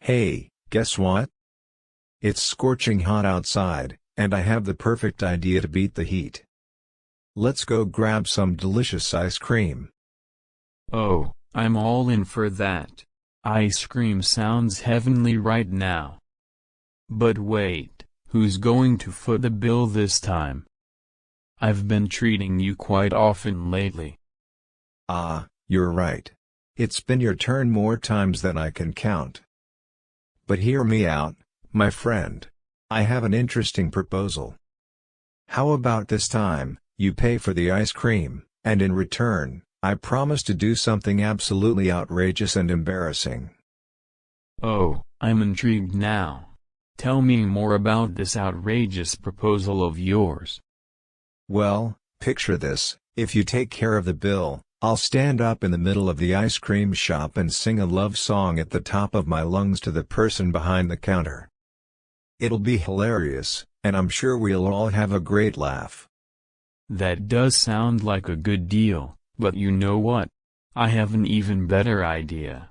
Hey, guess what? It's scorching hot outside, and I have the perfect idea to beat the heat. Let's go grab some delicious ice cream. Oh, I'm all in for that. Ice cream sounds heavenly right now. But wait, who's going to foot the bill this time? I've been treating you quite often lately. Ah, you're right. It's been your turn more times than I can count. But hear me out, my friend. I have an interesting proposal. How about this time, you pay for the ice cream, and in return, I promise to do something absolutely outrageous and embarrassing. Oh, I'm intrigued now. Tell me more about this outrageous proposal of yours. Well, picture this: if you take care of the bill, I'll stand up in the middle of the ice cream shop and sing a love song at the top of my lungs to the person behind the counter. It'll be hilarious, and I'm sure we'll all have a great laugh. That does sound like a good deal, but you know what? I have an even better idea.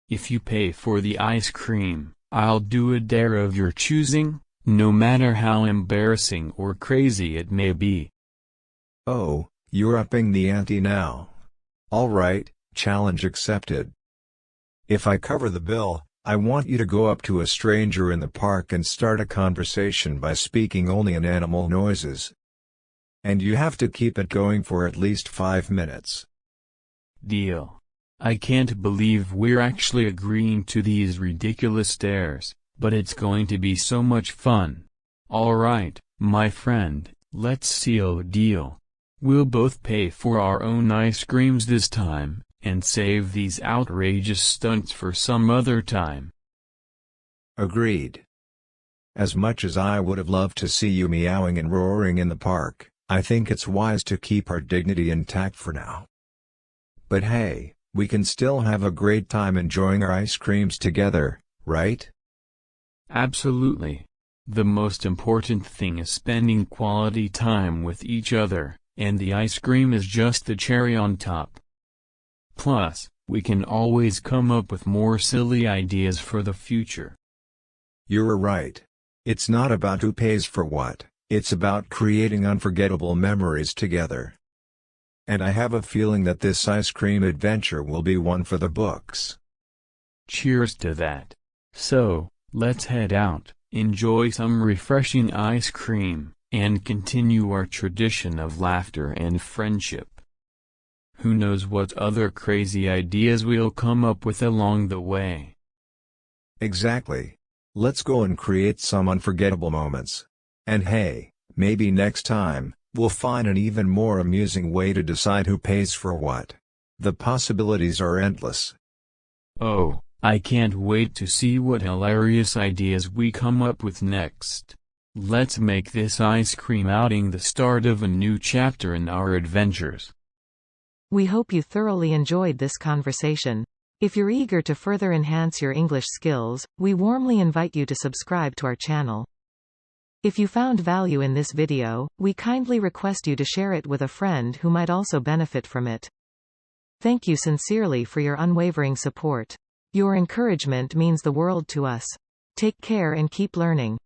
If you pay for the ice cream, I'll do a dare of your choosing, no matter how embarrassing or crazy it may be. Oh, you're upping the ante now. All right, challenge accepted. If I cover the bill, I want you to go up to a stranger in the park and start a conversation by speaking only in animal noises. And you have to keep it going for at least 5 minutes. Deal. I can't believe we're actually agreeing to these ridiculous dares, but it's going to be so much fun. All right, my friend, let's seal a deal. We'll both pay for our own ice creams this time, and save these outrageous stunts for some other time. Agreed. As much as I would have loved to see you meowing and roaring in the park, I think it's wise to keep our dignity intact for now. But hey, we can still have a great time enjoying our ice creams together, right? Absolutely. The most important thing is spending quality time with each other, and the ice cream is just the cherry on top. Plus, we can always come up with more silly ideas for the future. You're right. It's not about who pays for what, it's about creating unforgettable memories together. And I have a feeling that this ice cream adventure will be one for the books. Cheers to that. So, let's head out, enjoy some refreshing ice cream, and continue our tradition of laughter and friendship. Who knows what other crazy ideas we'll come up with along the way. Exactly. Let's go and create some unforgettable moments. And hey, maybe next time, we'll find an even more amusing way to decide who pays for what. The possibilities are endless. Oh, I can't wait to see what hilarious ideas we come up with next. Let's make this ice cream outing the start of a new chapter in our adventures. We hope you thoroughly enjoyed this conversation. If you're eager to further enhance your English skills, we warmly invite you to subscribe to our channel. If you found value in this video, we kindly request you to share it with a friend who might also benefit from it. Thank you sincerely for your unwavering support. Your encouragement means the world to us. Take care and keep learning.